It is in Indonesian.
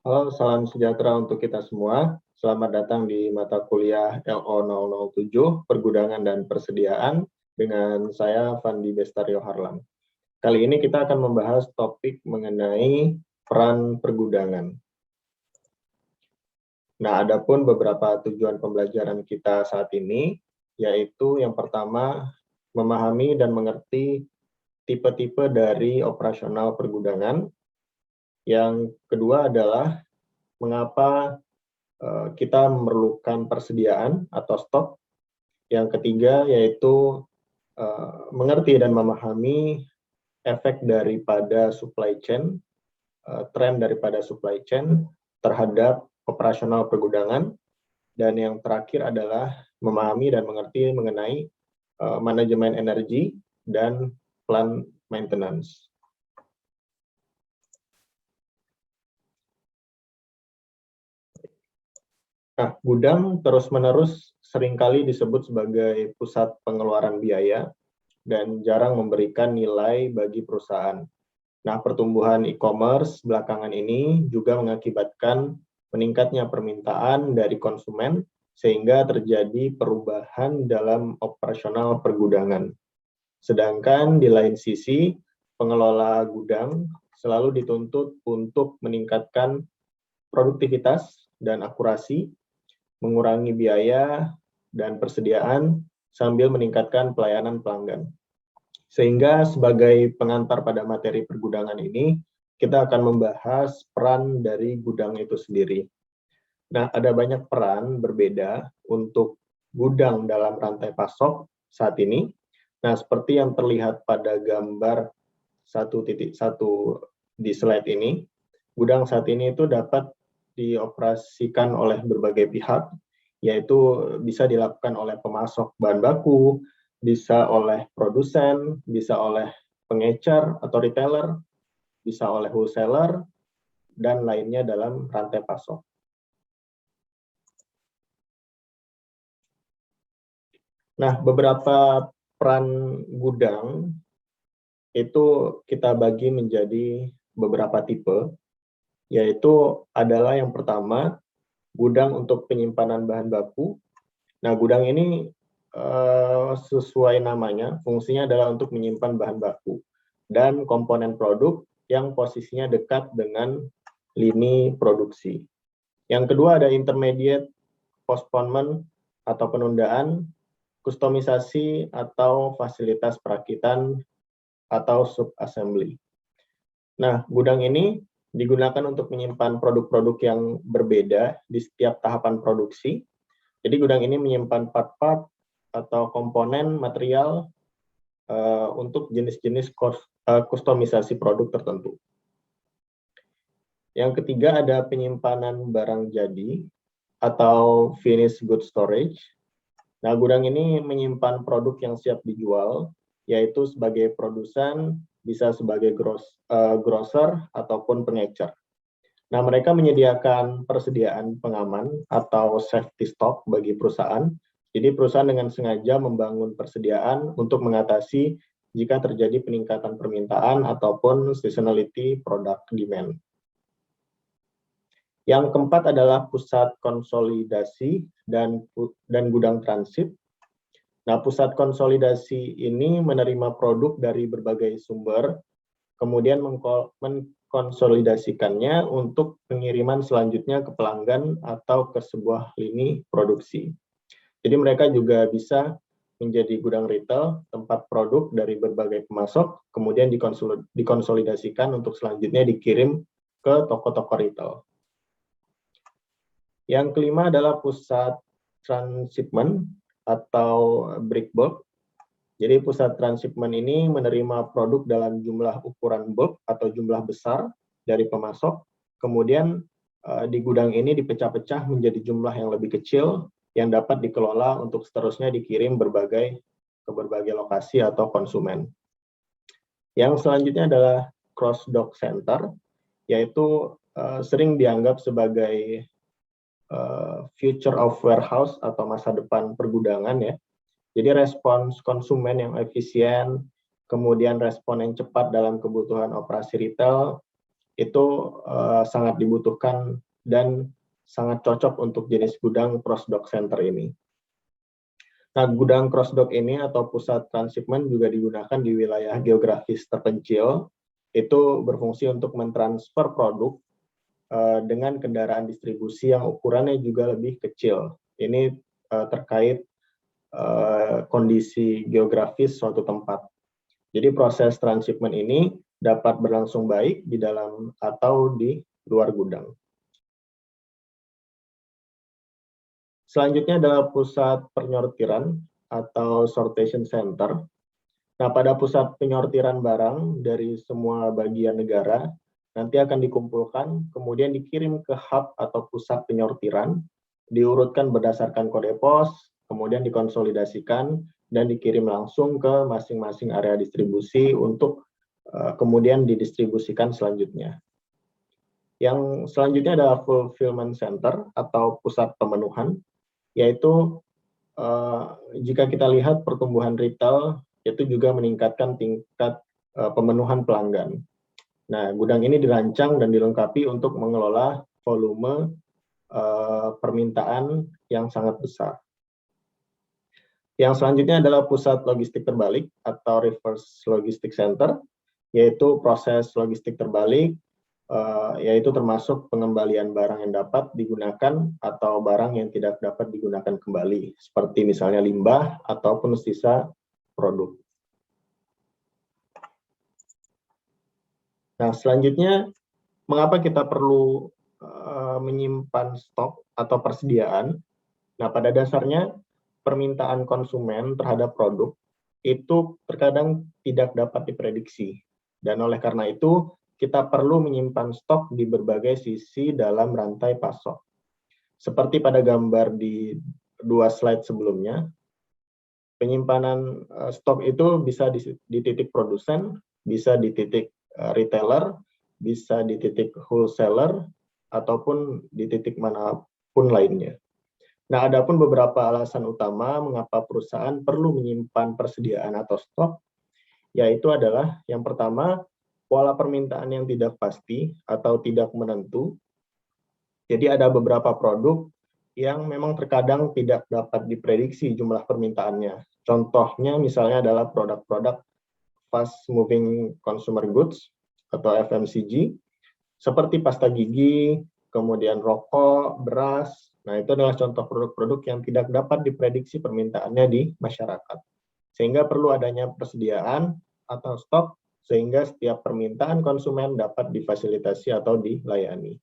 Halo, salam sejahtera untuk kita semua. Selamat datang di mata kuliah LO 007, Pergudangan dan Persediaan, dengan saya Fandi Bestario Harlam. Kali ini kita akan membahas topik mengenai peran pergudangan. Nah, adapun beberapa tujuan pembelajaran kita saat ini, yaitu yang pertama, memahami dan mengerti tipe-tipe dari operasional pergudangan. Yang kedua adalah mengapa kita memerlukan persediaan atau stok. Yang ketiga yaitu mengerti dan memahami efek daripada supply chain, tren daripada supply chain terhadap operasional pergudangan. Dan yang terakhir adalah memahami dan mengerti mengenai manajemen energi dan plan maintenance. Nah, gudang terus-menerus seringkali disebut sebagai pusat pengeluaran biaya dan jarang memberikan nilai bagi perusahaan. Nah, pertumbuhan e-commerce belakangan ini juga mengakibatkan meningkatnya permintaan dari konsumen sehingga terjadi perubahan dalam operasional pergudangan. Sedangkan di lain sisi, pengelola gudang selalu dituntut untuk meningkatkan produktivitas dan akurasi, mengurangi biaya dan persediaan sambil meningkatkan pelayanan pelanggan. Sehingga sebagai pengantar pada materi pergudangan ini, kita akan membahas peran dari gudang itu sendiri. Nah, ada banyak peran berbeda untuk gudang dalam rantai pasok saat ini. Nah, seperti yang terlihat pada gambar 1.1 di slide ini, gudang saat ini itu dapat dioperasikan oleh berbagai pihak, yaitu bisa dilakukan oleh pemasok bahan baku, bisa oleh produsen, bisa oleh pengecer atau retailer, bisa oleh wholesaler, dan lainnya dalam rantai pasok. Nah, beberapa peran gudang itu kita bagi menjadi beberapa tipe, yaitu adalah yang pertama, gudang untuk penyimpanan bahan baku. Nah, gudang ini sesuai namanya, fungsinya adalah untuk menyimpan bahan baku dan komponen produk yang posisinya dekat dengan lini produksi. Yang kedua ada intermediate postponement atau penundaan, kustomisasi atau fasilitas perakitan atau sub-assembly. Nah, gudang ini digunakan untuk menyimpan produk-produk yang berbeda di setiap tahapan produksi. Jadi gudang ini menyimpan part-part atau komponen material untuk jenis-jenis kustomisasi produk tertentu. Yang ketiga ada penyimpanan barang jadi atau finished good storage. Nah, gudang ini menyimpan produk yang siap dijual, yaitu sebagai produsen, bisa sebagai grocer ataupun pengecer. Nah, mereka menyediakan persediaan pengaman atau safety stock bagi perusahaan. Jadi perusahaan dengan sengaja membangun persediaan untuk mengatasi jika terjadi peningkatan permintaan ataupun seasonality product demand. Yang keempat adalah pusat konsolidasi dan gudang transit. Nah, pusat konsolidasi ini menerima produk dari berbagai sumber, kemudian mengkonsolidasikannya untuk pengiriman selanjutnya ke pelanggan atau ke sebuah lini produksi. Jadi mereka juga bisa menjadi gudang retail, tempat produk dari berbagai pemasok, kemudian dikonsolidasikan untuk selanjutnya dikirim ke toko-toko retail. Yang kelima adalah pusat transshipment atau break bulk. Jadi pusat transshipment ini menerima produk dalam jumlah ukuran bulk atau jumlah besar dari pemasok, kemudian di gudang ini dipecah-pecah menjadi jumlah yang lebih kecil yang dapat dikelola untuk seterusnya dikirim ke berbagai lokasi atau konsumen. Yang selanjutnya adalah cross dock center, yaitu sering dianggap sebagai future of warehouse atau masa depan pergudangan ya. Jadi respons konsumen yang efisien, kemudian respon yang cepat dalam kebutuhan operasi retail, itu sangat dibutuhkan dan sangat cocok untuk jenis gudang cross-dock center ini. Nah, gudang cross-dock ini atau pusat transshipment juga digunakan di wilayah geografis terpencil, itu berfungsi untuk mentransfer produk dengan kendaraan distribusi yang ukurannya juga lebih kecil. Ini terkait kondisi geografis suatu tempat. Jadi proses transshipment ini dapat berlangsung baik di dalam atau di luar gudang. Selanjutnya adalah pusat penyortiran atau sortation center. Nah, pada pusat penyortiran barang dari semua bagian negara, nanti akan dikumpulkan, kemudian dikirim ke hub atau pusat penyortiran, diurutkan berdasarkan kode pos, kemudian dikonsolidasikan, dan dikirim langsung ke masing-masing area distribusi untuk kemudian didistribusikan selanjutnya. Yang selanjutnya adalah fulfillment center atau pusat pemenuhan, yaitu jika kita lihat pertumbuhan retail itu juga meningkatkan tingkat pemenuhan pelanggan. Nah, gudang ini dirancang dan dilengkapi untuk mengelola volume permintaan yang sangat besar. Yang selanjutnya adalah pusat logistik terbalik atau reverse logistic center, yaitu proses logistik terbalik, yaitu termasuk pengembalian barang yang dapat digunakan atau barang yang tidak dapat digunakan kembali, seperti misalnya limbah ataupun sisa produk. Nah, selanjutnya, mengapa kita perlu menyimpan stok atau persediaan? Nah, pada dasarnya, permintaan konsumen terhadap produk itu terkadang tidak dapat diprediksi. Dan oleh karena itu, kita perlu menyimpan stok di berbagai sisi dalam rantai pasok. Seperti pada gambar di 2 slide sebelumnya, penyimpanan stok itu bisa di titik produsen, bisa di titik retailer, bisa di titik wholesaler, ataupun di titik manapun lainnya. Nah, ada pun beberapa alasan utama mengapa perusahaan perlu menyimpan persediaan atau stok, yaitu adalah yang pertama, pola permintaan yang tidak pasti atau tidak menentu. Jadi ada beberapa produk yang memang terkadang tidak dapat diprediksi jumlah permintaannya. Contohnya misalnya adalah produk-produk fast moving consumer goods atau FMCG, seperti pasta gigi, kemudian rokok, beras. Nah, itu adalah contoh produk-produk yang tidak dapat diprediksi permintaannya di masyarakat. Sehingga perlu adanya persediaan atau stok sehingga setiap permintaan konsumen dapat difasilitasi atau dilayani.